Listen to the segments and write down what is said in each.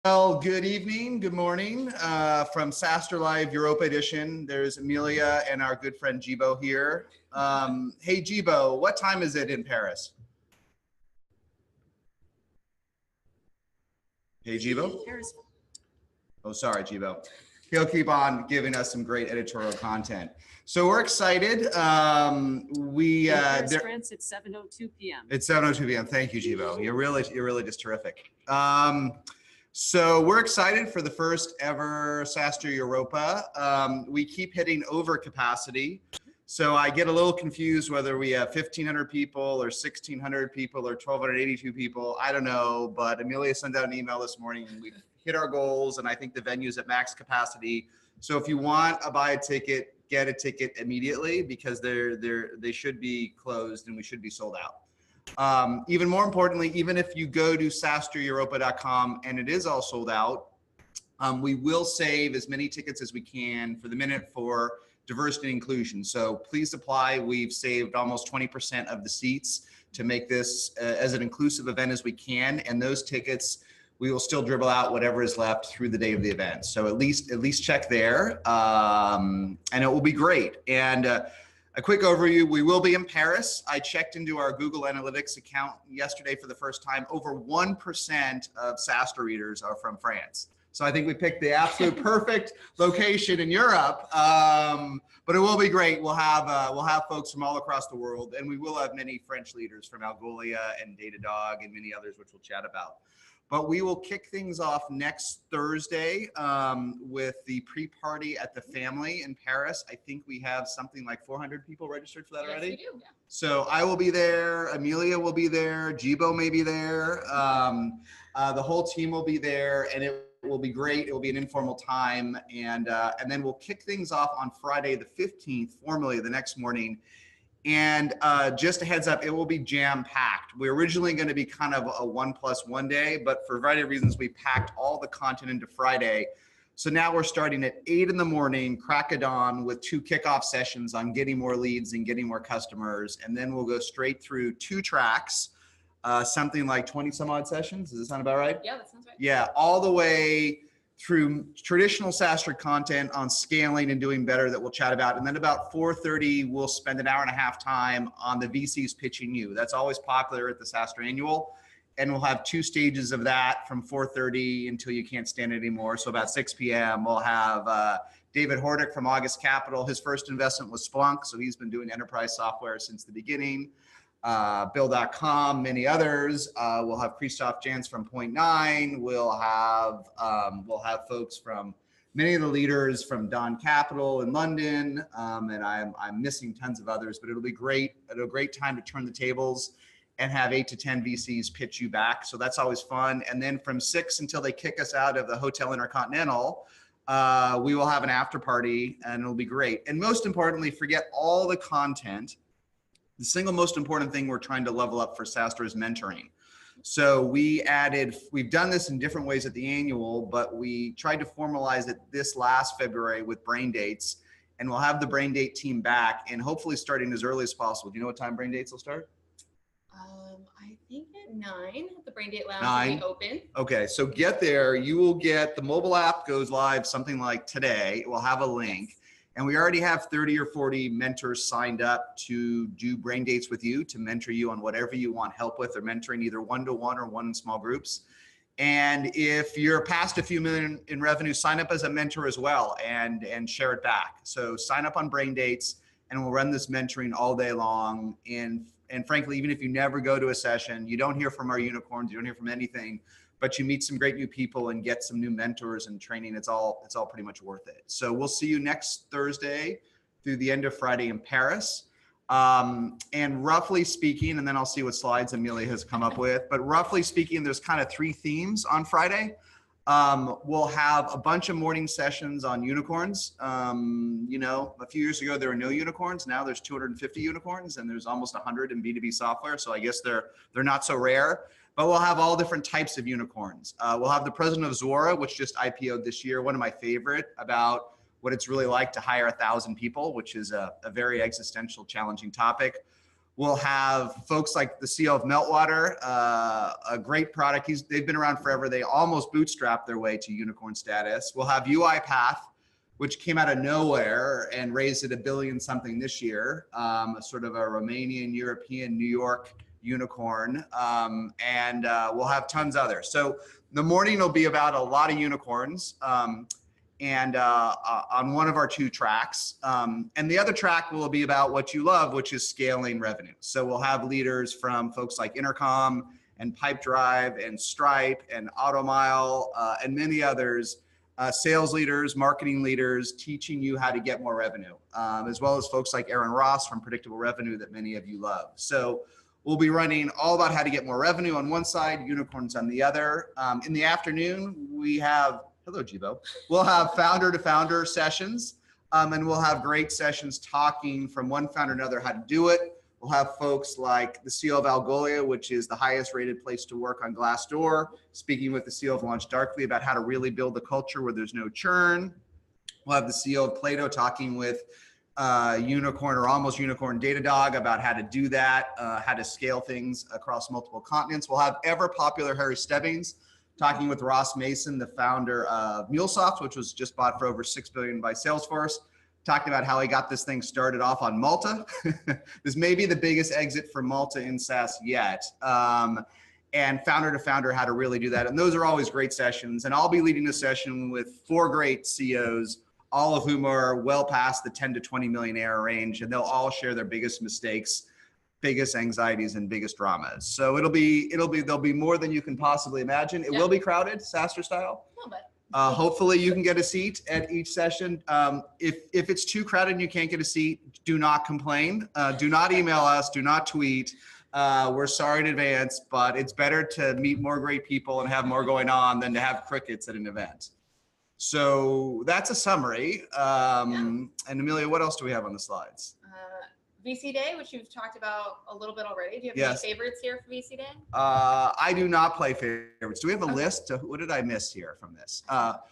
Well, good evening, good morning from SaaStr Europa Edition. There's Amelia and our good friend Jibo here. Hey Jibo, what time is it in Paris? Hey Jibo? Oh, sorry, Jibo. He'll keep on giving us some great editorial content. So we're excited. France, it's 7:02 p.m. It's 7:02 p.m. Thank you, Jibo. You're really just terrific. So we're excited for the first ever SaaStr Europa. We keep hitting over capacity. So I get a little confused whether we have 1,500 people or 1,600 people or 1,282 people. I don't know, but Amelia sent out an email this morning and we've hit our goals, and I think the venue's at max capacity. So if you want to buy a ticket, get a ticket immediately because they should be closed and we should be sold out. Even more importantly, even if you go to SaaStrEuropa.com and it is all sold out, we will save as many tickets as we can for the minute for diversity and inclusion. So please apply. We've saved almost 20% of the seats to make this as an inclusive event as we can. And those tickets, we will still dribble out whatever is left through the day of the event. So at least check there, and it will be great. And a quick overview, we will be in Paris. I checked into our Google Analytics account yesterday for the first time. Over 1% of SaaStr readers are from France. So I think we picked the absolute perfect location in Europe, but it will be great. We'll have folks from all across the world, and we will have many French leaders from Algolia and Datadog and many others, which we'll chat about. But we will kick things off next Thursday with the pre-party at the Family in Paris. I think we have something like 400 people registered for that already. Yes, we do. Yeah. So I will be there. Amelia will be there. Jibo may be there. The whole team will be there, and it will be great. It will be an informal time, and then we'll kick things off on Friday the 15th, formally the next morning. And just a heads up, it will be jam-packed. We're originally going to be kind of a 1+1 day, but for a variety of reasons, we packed all the content into Friday. So now we're starting at 8 in the morning, crack of dawn, with 2 kickoff sessions on getting more leads and getting more customers. And then we'll go straight through 2 tracks, something like 20 some odd sessions. Does that sound about right? Yeah, that sounds right. Yeah, all the way through traditional SaaStr content on scaling and doing better that we'll chat about. And then about 4:30, we'll spend an hour and a half time on the VCs pitching you. That's always popular at the SaaStr Annual. And we'll have 2 stages of that from 4:30 until you can't stand it anymore. So about 6 p.m., we'll have David Hordick from August Capital. His first investment was Splunk, so he's been doing enterprise software since the beginning. Bill.com, many others. We'll have Christoph Jans from Point9. We'll have folks from many of the leaders from Dawn Capital in London, and I'm missing tons of others. But it'll be great. It'll be a great time to turn the tables and have 8 to 10 VCs pitch you back. So that's always fun. And then from 6 until they kick us out of the Hotel Intercontinental, we will have an after party, and it'll be great. And most importantly, forget all the content. The single most important thing we're trying to level up for SaaStr is mentoring. So we've done this in different ways at the annual, but we tried to formalize it this last February with Brain Dates, and we'll have the Brain Date team back and hopefully starting as early as possible. Do you know what time Brain Dates will start? I think at 9, the Brain Date Lounge 9. will be open. Okay, so get there. You will get, the mobile app goes live something like today. It will have a link. And we already have 30 or 40 mentors signed up to do Brain Dates with you, to mentor you on whatever you want help with, or mentoring either one-to-one or one in small groups. And if you're past a few million in revenue, sign up as a mentor as well and share it back. So sign up on Brain Dates and we'll run this mentoring all day long. And frankly, even if you never go to a session, you don't hear from our unicorns, you don't hear from anything, but you meet some great new people and get some new mentors and training, it's all pretty much worth it. So we'll see you next Thursday through the end of Friday in Paris. And roughly speaking, and then I'll see what slides Amelia has come up with, but roughly speaking, there's kind of 3 themes on Friday. We'll have a bunch of morning sessions on unicorns. You know, a few years ago, there were no unicorns. Now there's 250 unicorns and there's almost 100 in B2B software. So I guess they're not so rare. But we'll have all different types of unicorns. We'll have the president of Zuora, which just IPO'd this year, one of my favorite, about what it's really like to hire 1,000 people, which is a very existential, challenging topic. We'll have folks like the CEO of Meltwater, a great product. They've been around forever. They almost bootstrapped their way to unicorn status. We'll have UiPath, which came out of nowhere and raised at $1 billion something this year, sort of a Romanian, European, New York unicorn. And we'll have tons others. So the morning will be about a lot of unicorns. And on one of our 2 tracks. And the other track will be about what you love, which is scaling revenue. So we'll have leaders from folks like Intercom and Pipedrive and Stripe and Automile and many others, sales leaders, marketing leaders, teaching you how to get more revenue, as well as folks like Aaron Ross from Predictable Revenue that many of you love. So we'll be running all about how to get more revenue on one side, unicorns on the other. In the afternoon, we have hello, Jibo. We'll have founder to founder sessions, and we'll have great sessions talking from one founder to another how to do it. We'll have folks like the CEO of Algolia, which is the highest rated place to work on Glassdoor, speaking with the CEO of LaunchDarkly about how to really build a culture where there's no churn. We'll have the CEO of Plato talking with unicorn or almost unicorn Datadog about how to do that, how to scale things across multiple continents. We'll have ever popular Harry Stebbings talking with Ross Mason, the founder of MuleSoft, which was just bought for over $6 billion by Salesforce, talking about how he got this thing started off on Malta. This may be the biggest exit for Malta in SaaS yet. And founder to founder, how to really do that. And those are always great sessions. And I'll be leading a session with 4 great CEOs, all of whom are well past the 10 to 20 million ARR range. And they'll all share their biggest mistakes, biggest anxieties, and biggest dramas. So there'll be more than you can possibly imagine. It will be crowded, SaaStr style. A little bit. Hopefully you can get a seat at each session. If it's too crowded and you can't get a seat, do not complain. Do not email us, do not tweet. We're sorry in advance, but it's better to meet more great people and have more going on than to have crickets at an event. So that's a summary. And Amelia, what else do we have on the slides? VC Day, which you've talked about a little bit already. Do you have any favorites here for VC Day? I do not play favorites. Do we have a list? What did I miss here from this?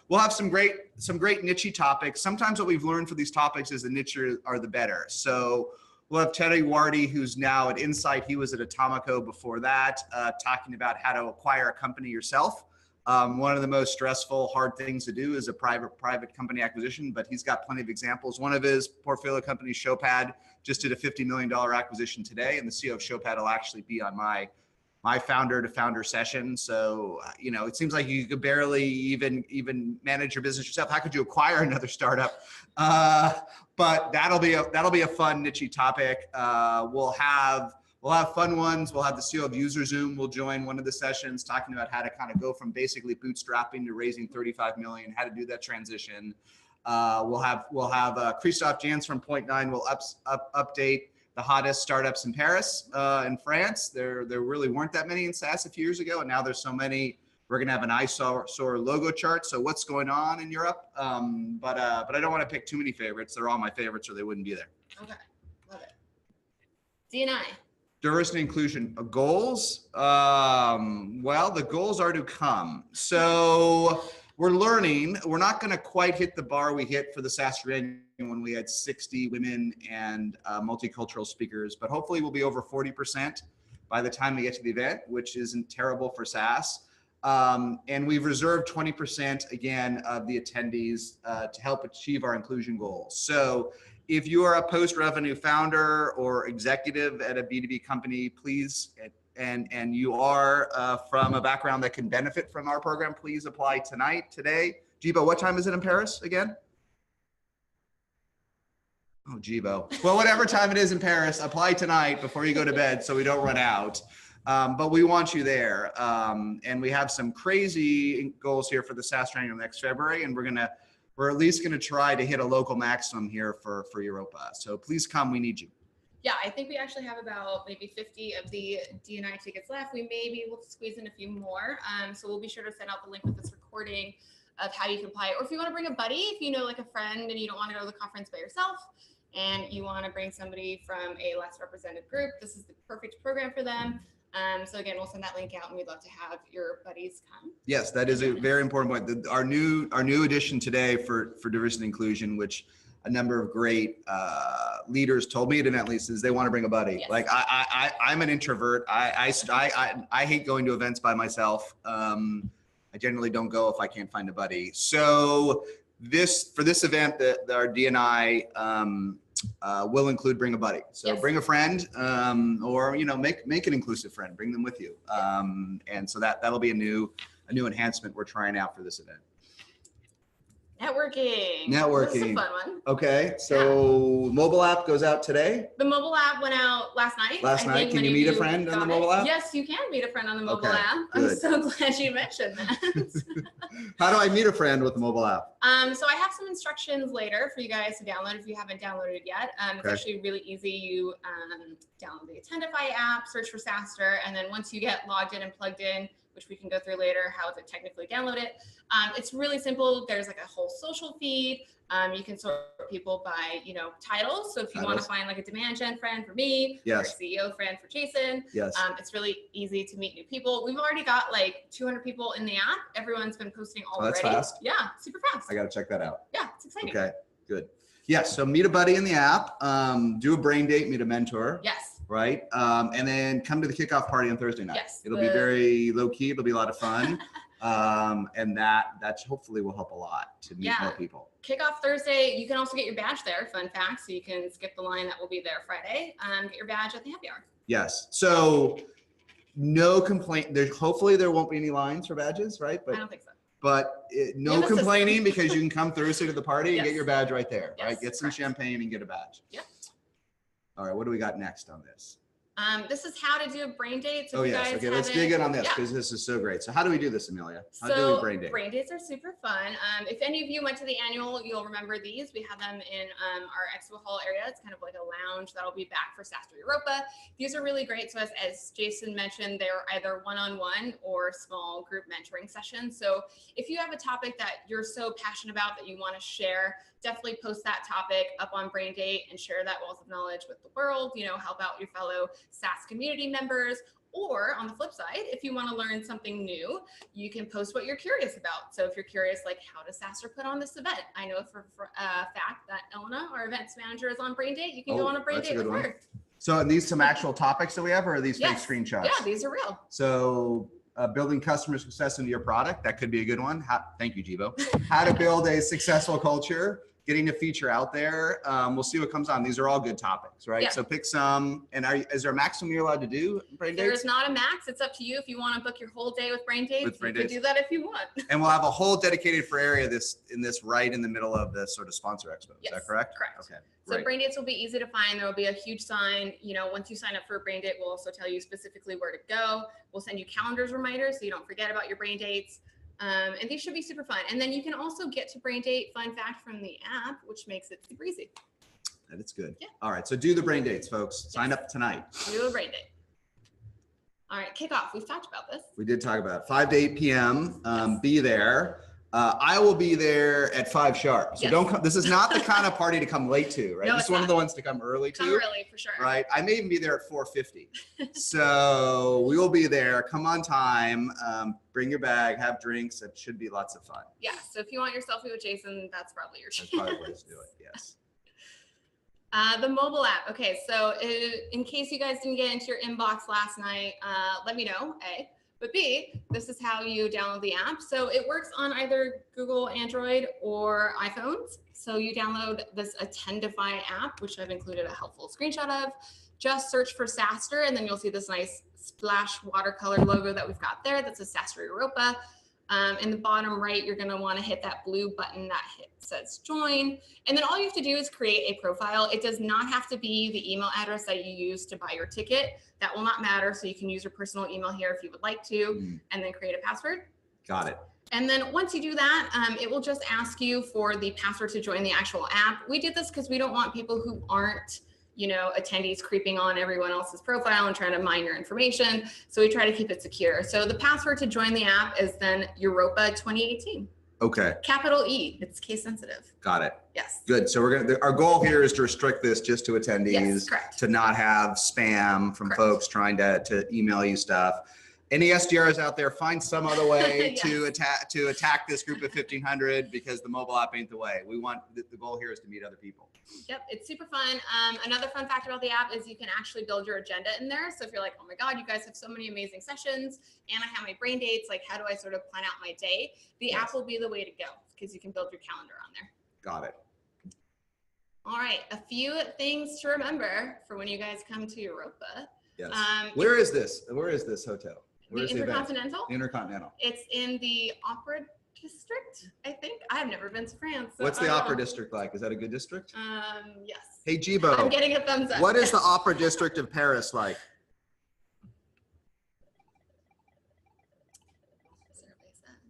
We'll have some great niche topics. Sometimes what we've learned for these topics is the niche are the better. So we'll have Teddy Wardy, who's now at Insight. He was at Atomico before that, talking about how to acquire a company yourself. One of the most stressful, hard things to do is a private company acquisition, but he's got plenty of examples. One of his portfolio companies, Showpad, just did a $50 million acquisition today, and the CEO of Showpad will actually be on my founder to founder session. So, it seems like you could barely even manage your business yourself. How could you acquire another startup? But that'll be a fun niche topic. We'll have fun ones. We'll have the CEO of UserZoom will join one of the sessions talking about how to kind of go from basically bootstrapping to raising 35 million, how to do that transition. We'll have Christophe Jans from Point9 will update the hottest startups in Paris, in France. There really weren't that many in SaaS a few years ago, and now there's so many. We're gonna have an eyesore logo chart. So what's going on in Europe? But I don't want to pick too many favorites. They're all my favorites, or they wouldn't be there. Okay, love it. D&I. Diversity and inclusion goals. Well, the goals are to come. So we're learning. We're not going to quite hit the bar we hit for the SaaStr Annual when we had 60 women and multicultural speakers, but hopefully we'll be over 40% by the time we get to the event, which isn't terrible for SaaS. And we've reserved 20% again of the attendees to help achieve our inclusion goals. So if you are a post-revenue founder or executive at a B2B company, please, and you are from a background that can benefit from our program, please apply today. Jibo, what time is it in Paris again? Oh, Jibo. Well, whatever time it is in Paris, apply tonight before you go to bed so we don't run out. But we want you there. And we have some crazy goals here for the SaaStr Annual next February, and we're at least going to try to hit a local maximum here for Europa. So please come, we need you. Yeah, I think we actually have about maybe 50 of the D&I tickets left. We may be able to squeeze in a few more. So we'll be sure to send out the link with this recording of how you can apply. Or if you want to bring a buddy, if you know like a friend and you don't want to go to the conference by yourself and you want to bring somebody from a less represented group, this is the perfect program for them. So again, we'll send that link out and we'd love to have your buddies come. Yes, that is a very important point. Our new addition today for diversity and inclusion, which a number of great leaders told me at event leases they want to bring a buddy. Yes. Like I'm an introvert. I hate going to events by myself. I generally don't go if I can't find a buddy. So for this event, our D&I will include bring a buddy. So Yes. bring a friend, or make an inclusive friend. Bring them with you. And so that'll be a new enhancement we're trying out for this event. Networking. This is a fun one. Okay, so mobile app goes out today. The mobile app went out last night. Can you meet a friend on the mobile app? Yes, you can meet a friend on the mobile Okay, app. good. I'm so glad you mentioned that. How do I meet a friend with the mobile app? So I have some instructions later for you guys to download if you haven't downloaded it yet. It's Okay. actually really easy. You download the Attendify app, search for SaaStr, and then once you get logged in and plugged in, which we can go through later, how to technically download it. It's really simple. There's like a whole social feed. You can sort people by, titles. So if you want to find like a demand gen friend for me, or a CEO friend for Jason, Yes. it's really easy to meet new people. We've already got like 200 people in the app. Everyone's been posting already. That's fast. Yeah, super fast. I got to check that out. Yeah, it's exciting. Okay, good. Yes, so meet a buddy in the app, do a brain date, meet a mentor. Yes. Right? And then come to the kickoff party on Thursday night. Yes. It'll be very low key. It'll be a lot of fun. And that hopefully will help a lot to meet more people. Kickoff Thursday. You can also get your badge there. Fun fact. So you can skip the line that will be there Friday. Get your badge at the happy hour. Yes. So no complaint. Hopefully there won't be any lines for badges, right? I don't think so. But no complaining because you can come Thursday to the party and get your badge right there, right? Get some champagne and get a badge. Yep. All right, what do we got next on this? This is how to do a brain date. So yes. Okay, let's dig in on this because this is so great. So how do we do this, Amelia? How do we brain date? Brain dates are super fun. If any of you went to the annual, you'll remember these. We have them in our expo hall area. It's kind of like a lounge that'll be back for SaaStr Europa. These are really great. So as Jason mentioned, they're either one-on-one or small group mentoring sessions. So if you have a topic that you're so passionate about that you want to share, definitely post that topic up on Brain Date and share that wealth of knowledge with the world. Help out your fellow SaaS community members. Or on the flip side, if you want to learn something new, you can post what you're curious about. So if you're curious, like how does SaaStr put on this event? I know for a fact that Elena, our events manager, is on Brain Date. You can go on a Brain Date with her. So are these some actual topics that we have, or are these fake screenshots? Yeah, these are real. So building customer success into your product, that could be a good one. Thank you, Jibo. How to build a successful culture. Getting a feature out there. We'll see what comes on. These are all good topics, right? Yeah. So pick some. And is there a maximum you're allowed to do brain dates? There's not a max. It's up to you. If you want to book your whole day with brain dates, you can do that if you want. And we'll have a whole dedicated for area right in the middle of the sort of sponsor expo. Is that correct? Correct. Okay. So brain dates will be easy to find. There will be a huge sign. Once you sign up for a brain date, we'll also tell you specifically where to go. We'll send you calendars reminders so you don't forget about your brain dates. And these should be super fun. And then you can also get to Brain Date, fun fact, from the app, which makes it super easy. That is good. Yeah. All right. So do the brain dates, folks. Sign up tonight. Do a Brain Date. All right. Kickoff. We've talked about this. We did talk about it. 5 to 8 p.m. Be there. I will be there at 5 sharp. So don't come. This is not the kind of party to come late to, right? No, this is one of the ones to come early to. Come early for sure. Right. I may even be there at 4:50. So we will be there. Come on time. Bring your bag. Have drinks. It should be lots of fun. Yeah. So if you want your selfie with Jason, that's probably your chance. That's probably the way to do it. Yes. The mobile app. Okay. So in case you guys didn't get into your inbox last night, let me know. A. But B, this is how you download the app. So it works on either Google, Android, or iPhones. So you download this Attendify app, which I've included a helpful screenshot of. Just search for SaaStr, and then you'll see this nice splash watercolor logo that we've got there. That's a SaaStr Europa. In the bottom right, you're gonna wanna hit that blue button that says join. And then all you have to do is create a profile. It does not have to be the email address that you use to buy your ticket. That will not matter. So you can use your personal email here if you would like to, and then create a password. Got it. And then once you do that, it will just ask you for the password to join the actual app. We did this because we don't want people who aren't attendees creeping on everyone else's profile and trying to mine your information. So we try to keep it secure. So the password to join the app is then Europa 2018. Okay. Capital E. It's case sensitive. Got it. Yes. Good. So our goal here is to restrict this just to attendees, Yes, correct. to not have spam from folks trying to email you stuff. Any SDRs out there, find some other way Yes. to attack this group of 1,500 because the mobile app ain't the way. We want the goal here is to meet other people. Yep, it's super fun. Another fun fact about the app is you can actually build your agenda in there. So if you're like, oh my God, you guys have so many amazing sessions and I have my brain dates, like how do I sort of plan out my day? The app will be the way to go because you can build your calendar on there. Got it. All right, a few things to remember for when you guys come to Europa. Yes. Where is this? Where is this hotel? Where The is the event? Intercontinental? Intercontinental. It's in the Opera District, I think. I've never been to France. So What's the Opera District like? Is that a good district? Yes. Hey, Jibo. I'm getting a thumbs up. What is the Opera District of Paris like?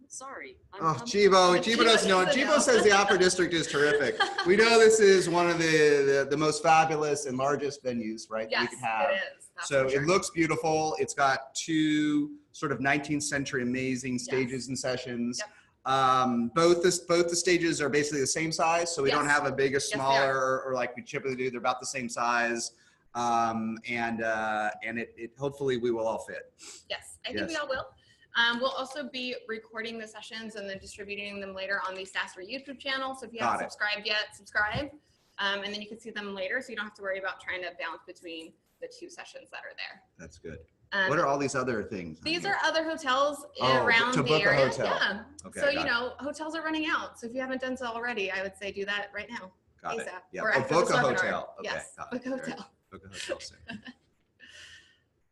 Sorry. Oh, Jibo doesn't know. Jibo says the Opera District is terrific. We know this is one of the most fabulous and largest venues, right? Yes, that we can have. it is. That's So for sure. it looks beautiful. It's got two sort of 19th century amazing stages and sessions. Yep. Both the stages are basically the same size, so we don't Yes. have a big or they smaller or like we typically do. They're about the same size, and it hopefully we will all fit. Yes, I think we all will. We'll also be recording the sessions and then distributing them later on the SaaStr YouTube channel. So if you haven't subscribed yet, subscribe. And then you can see them later, so you don't have to worry about trying to bounce between the two sessions that are there. That's good. What are all these other things? These are other hotels Oh, around to the book a area. hotel. Yeah. Okay, So, got you it. know, hotels are running out. So if you haven't done so already, I would say do that right now. Got it. ASAP. Yeah. Or Oh, after book this a webinar. hotel. Okay. Yes, got book it. a Very good. hotel. Book a hotel soon.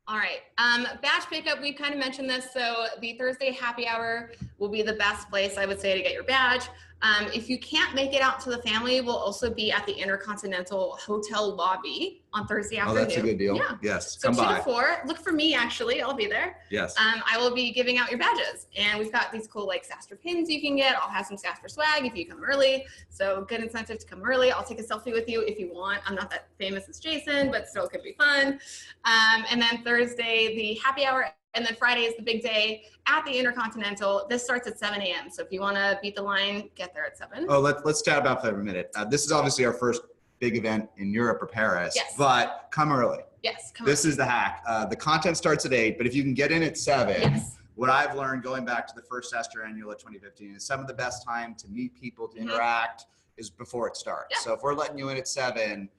All right, badge pickup, we kind of mentioned this. So the Thursday happy hour will be the best place, I would say, to get your badge. If you can't make it out to the family, we'll also be at the Intercontinental Hotel lobby on Thursday Oh, afternoon. that's a good deal. Yeah. Yes. So Come 2 by. to 4, look for me actually, I'll be there. Yes. I will be giving out your badges and we've got these cool like SaaStr pins you can get. I'll have some SaaStr swag if you come early. So good incentive to come early. I'll take a selfie with you if you want. I'm not that famous as Jason, but still could be fun. And then Thursday, the happy hour. And then Friday is the big day at the Intercontinental. This starts at 7 a.m. So if you want to beat the line, get there at 7. Oh, let's chat about that for a minute. This is obviously our first big event in Europe or Paris, Yes. but come early. Yes, come This is the hack. The content starts at 8, but if you can get in at 7, Yes. what I've learned going back to the first SaaStr Annual of 2015 is some of the best time to meet people, to interact is before it starts. Yeah. So if we're letting you in at 7,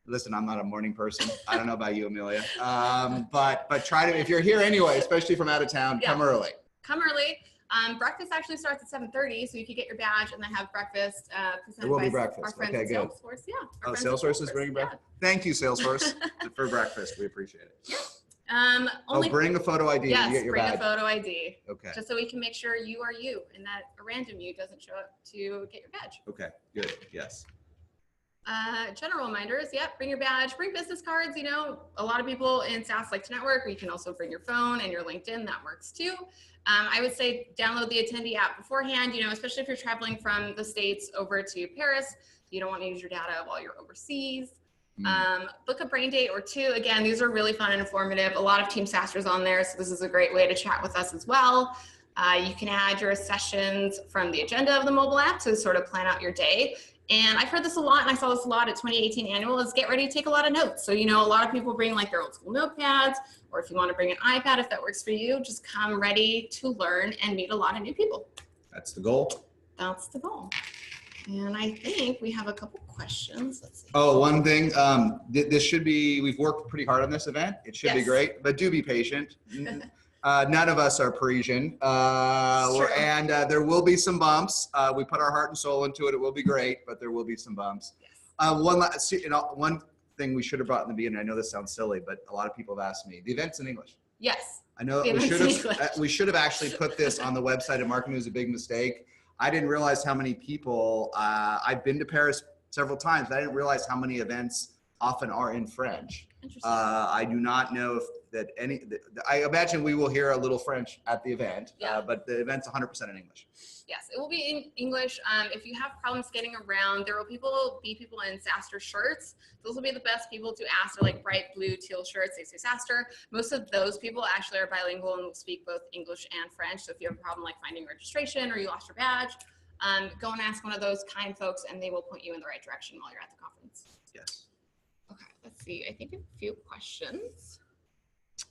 listen, I'm not a morning person. I don't know about you, Amelia. But try to, if you're here anyway, especially from out of town, come early. Come early. Breakfast actually starts at 7:30, so you can get your badge and then have breakfast presented There will by be breakfast. our friends Okay, at good. Salesforce. Yeah. Oh, our friends at Salesforce is bringing yeah. breakfast? Thank you, Salesforce, for breakfast. We appreciate it. Only, Bring a photo ID yes, to get your bring badge. a photo ID. Okay. Just so we can make sure you are you and that a random you doesn't show up to get your badge. Okay, good. Yes. General reminders, yep, bring your badge, bring business cards. You know, a lot of people in SaaS like to network. You can also bring your phone and your LinkedIn, that works too. I would say download the attendee app beforehand, you know, especially if you're traveling from the States over to Paris. You don't want to use your data while you're overseas. Book a brain date or 2. Again, these are really fun and informative. A lot of Team SaaStr's on there, so this is a great way to chat with us as well. You can add your sessions from the agenda of the mobile app to sort of plan out your day. And I've heard this a lot, and I saw this a lot at 2018 annual, is get ready to take a lot of notes. So, you know, a lot of people bring like their old school notepads, or if you want to bring an iPad, if that works for you, just come ready to learn and meet a lot of new people. That's the goal. That's the goal. And I think we have a couple questions. Let's see. Oh, one thing, this should be, we've worked pretty hard on this event. It should be Yes. great, but do be patient. None of us are Parisian, and there will be some bumps. We put our heart and soul into it. It will be great, but there will be some bumps. Yes. One thing we should have brought in the beginning. I know this sounds silly, but a lot of people have asked me. The event's in English. Yes. I know The event's in English. we should have actually put this on the website. And marketing was a big mistake. I didn't realize how many people. I've been to Paris several times, but I didn't realize how many events often are in French. Interesting. I do not know if that any. I imagine we will hear a little French at the event, Yeah. but the event's 100% in English. Yes, it will be in English. If you have problems getting around, there will be people in SaaStr shirts. Those will be the best people to ask. They're like bright blue, teal shirts. They say SaaStr. Most of those people actually are bilingual and will speak both English and French. So if you have a problem like finding registration or you lost your badge, go and ask one of those kind folks and they will point you in the right direction while you're at the conference. Yes. Okay, let's see. I think a few questions.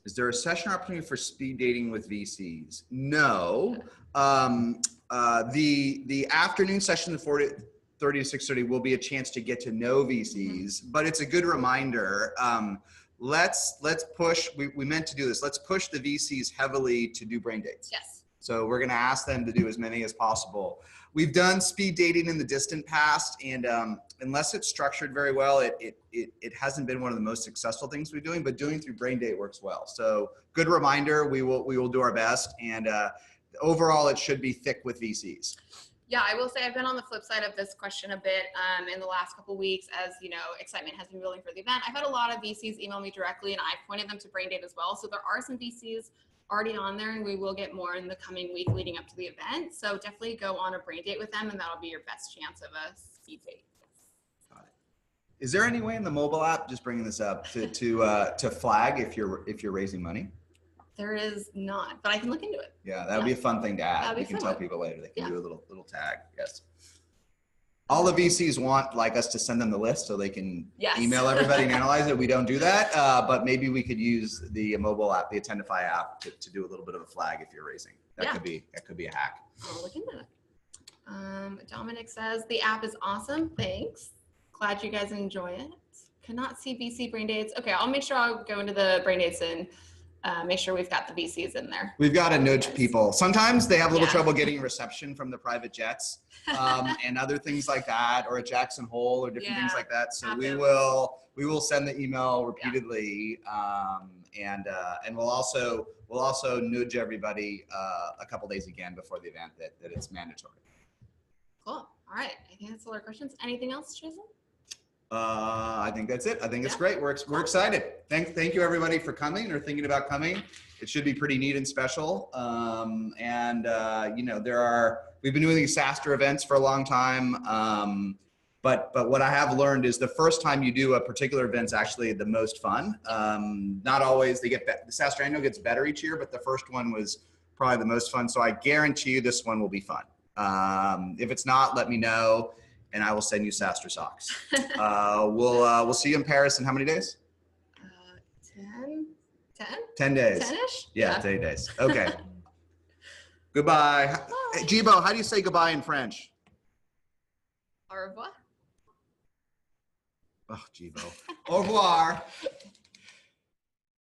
Is there a session opportunity for speed dating with VCs? No. The afternoon session, the 4:30 to 6:30, will be a chance to get to know VCs, but it's a good reminder. Let's push. We meant to do this. Let's push the VCs heavily to do brain dates. Yes. So we're going to ask them to do as many as possible. We've done speed dating in the distant past, and unless it's structured very well, it hasn't been one of the most successful things we're doing. But doing through brain date works well. So good reminder. We will do our best, and overall, it should be thick with VCs. Yeah, I will say I've been on the flip side of this question a bit in the last couple of weeks, as you know, excitement has been building for the event. I've had a lot of VCs email me directly, and I've pointed them to brain date as well. So there are some VCs already on there, and we will get more in the coming week leading up to the event. So definitely go on a brain date with them, and that'll be your best chance of a speed date. Got it. Is there any way in the mobile app, just bringing this up, to flag if you're raising money? There is not, but I can look into it. Yeah, that would be a fun thing to add. We can tell fun. people later. They can do a little tag. Yes. All the VCs want us to send them the list so they can email everybody and analyze it. We don't do that, but maybe we could use the mobile app, the Attendify app, to do a little bit of a flag if you're raising. That could be a hack. I'll look into it. Dominic says the app is awesome. Thanks. Glad you guys enjoy it. Cannot see VC brain dates. Okay, I'll make sure I'll go into the brain dates and make sure we've got the VCs in there. We've got to nudge people. Sometimes they have a little trouble getting reception from the private jets and other things like that, or at Jackson Hole or different things like that. So we will send the email repeatedly, and we'll also nudge everybody a couple days again before the event that it's mandatory. Cool. All right. I think that's all our questions. Anything else, Jason? I think that's it. I think it's great. We're excited. Thank you everybody for coming or thinking about coming. It should be pretty neat and special. You know, we've been doing these SaaStr events for a long time. But what I have learned is the first time you do a particular event's actually the most fun. Not always the SaaStr annual gets better each year, but the first one was probably the most fun. So I guarantee you this one will be fun. If it's not, let me know, and I will send you SaaStr socks. We'll see you in Paris in how many days? 10 days. 10-ish? Yeah, 10 days. Okay. Goodbye. Hey, Jibo, how do you say goodbye in French? Au revoir. Oh, Jibo. Au revoir.